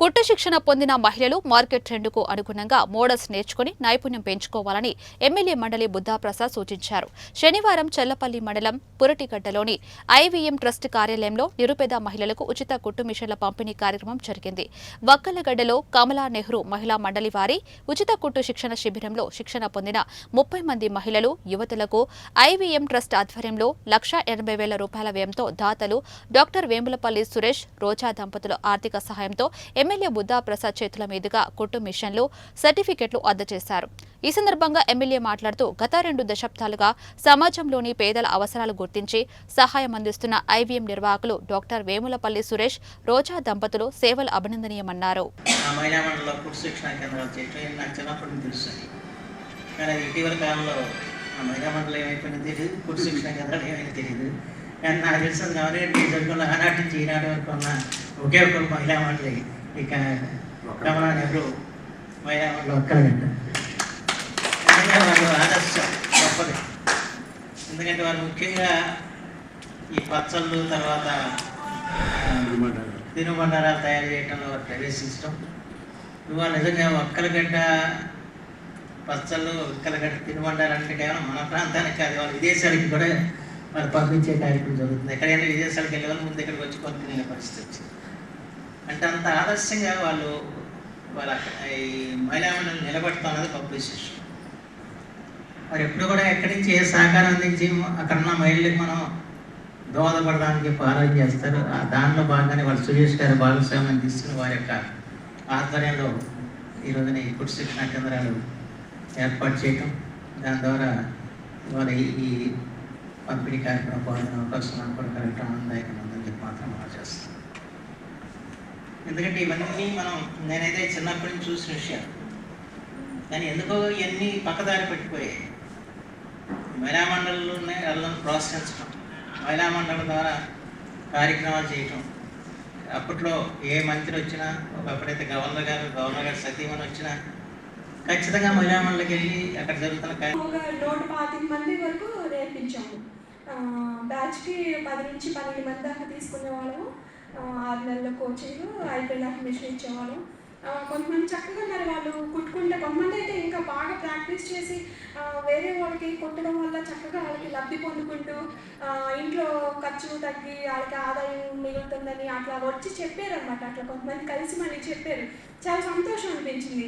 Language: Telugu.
కుట్టు శిక్షణ పొందిన మహిళలు మార్కెట్ ట్రెండ్కు అనుగుణంగా మోడల్స్ నేర్చుకుని నైపుణ్యం పెంచుకోవాలని ఎమ్మెల్యే మండలి బుద్ధాప్రసాద్ సూచించారు. శనివారం చెల్లపల్లి మండలం పురటిగడ్డలోని ఐవీఎం ట్రస్ట్ కార్యాలయంలో నిరుపేద మహిళలకు ఉచిత కుట్టు మిషన్ల పంపిణీ కార్యక్రమం జరిగింది. వక్కలగడ్డలో కమలా నెహ్రూ మహిళా మండలి వారి ఉచిత కుట్టు శిక్షణ శిబిరంలో శిక్షణ పొందిన 30 మంది మహిళలు, యువతులకు ఐవీఎం ట్రస్ట్ ఆధ్వర్యంలో ₹1,80,000 వ్యయంతో దాతలు డాక్టర్ వేములపల్లి సురేష్, రోజా దంపతుల ఆర్థిక సహాయంతో ఎమ్మెల్యే బుద్ధాప్రసాద్ చేతుల మీదుగా కుట్టు మిషన్లు, సర్టిఫికెట్లు అందజేశారు. ఈ సందర్భంగా ఎమ్మెల్యే మాట్లాడుతూ గత 2 దశాబ్దాలుగా సమాజంలోని పేదల అవసరాలు గుర్తించి సహాయం అందిస్తున్న ఐవీఎం నిర్వాహకులు డాక్టర్ వేములపల్లి సురేష్, రోజా దంపతులు సేవలు అభినందనీయమన్నారు. నాకు తెలిసిన గవర్నమెంట్ టీచర్లు ఆనాటి నుంచి ఈనాటి వరకు ఉన్న ఒకే ఒక మహిళా మండలి ఇక కమలా నెహ్రూ మహిళా మండలి ఒక్కలంట. వాళ్ళు ఆదర్శం గొప్పది. ఎందుకంటే వాళ్ళు ముఖ్యంగా ఈ పచ్చళ్ళు, తర్వాత తినుబండారాలు తయారు చేయడంలో ప్రవేశించడం. ఇవాళ నిజంగా ఒక్కలగడ్డ పచ్చళ్ళు, ఒక్కలగడ్డ తినుబండారంటే కేవలం మన ప్రాంతానికి కాదు, వాళ్ళ విదేశాలకి కూడా వాళ్ళు పంపించే కార్యక్రమం జరుగుతుంది. ఎక్కడైనా విదేశాలకు వెళ్ళే వాళ్ళు ముందు ఇక్కడికి వచ్చి పంపించే పరిస్థితి వచ్చింది. అంటే అంత ఆదర్శంగా వాళ్ళ ఈ మహిళా మండలి నిలబడతాం అన్నది గొప్ప విశేషం. మరి ఎప్పుడు కూడా ఎక్కడి నుంచి ఏ సహకారం అందించి అక్కడున్న మహిళలకు మనం దోహదపడడానికి పాలన చేస్తారు. దానిలో భాగంగానే వాళ్ళు సురేష్ గారు భాగస్వామ్యం తీసుకుని వారి యొక్క ఆధ్వర్యంలో ఈరోజున ఈ కుట్టు శిక్షణ కేంద్రాలు ఏర్పాటు చేయటం, దాని ద్వారా వాళ్ళ ఈ పంపిణీ కార్యక్రమం పాల్గొనే అవకాశం నాకు కూడా కరెక్ట్ ఆనందదాయకంగా ఉందని చెప్పి మాత్రం మనం చేస్తాం. ఎందుకంటే ఇవన్నీ నేనైతే చిన్నప్పటి నుంచి చూసిన విషయాలు, కానీ ఎందుకో ఇవన్నీ పక్కదారి పెట్టిపోయాయి. మహిళా మండలిలోనే వాళ్ళని ప్రోత్సహించడం, మహిళా మండలి ద్వారా కార్యక్రమాలు చేయటం. అప్పట్లో ఏ మంత్రి వచ్చినా, ఒకప్పుడైతే గవర్నర్ గారు సతీమణి వచ్చినా ఖచ్చితంగా మహిళా మండలికి వెళ్ళి అక్కడ జరుగుతున్న 125 మంది వరకు నేర్పించాము. బ్యాచ్కి 10 నుంచి 12 మంది దాకా తీసుకునే వాళ్ళము. 6 నెలల కోచింగ్ అయిపోయినాక మిషన్ ఇచ్చేవాళ్ళం. కొంతమంది చక్కగా మరి వాళ్ళు కుట్టుకుంటే, కొంతమంది అయితే ఇంకా బాగా ప్రాక్టీస్ చేసి వేరే వాళ్ళకి కుట్టడం వల్ల చక్కగా వాళ్ళకి లబ్ధి పొందుకుంటూ ఇంట్లో ఖర్చు తగ్గి వాళ్ళకి ఆదాయం మిగులుతుందని అట్లా వచ్చి చెప్పారనమాట. అట్లా కొంతమంది కలిసి మళ్ళీ చెప్పారు. చాలా సంతోషం అనిపించింది.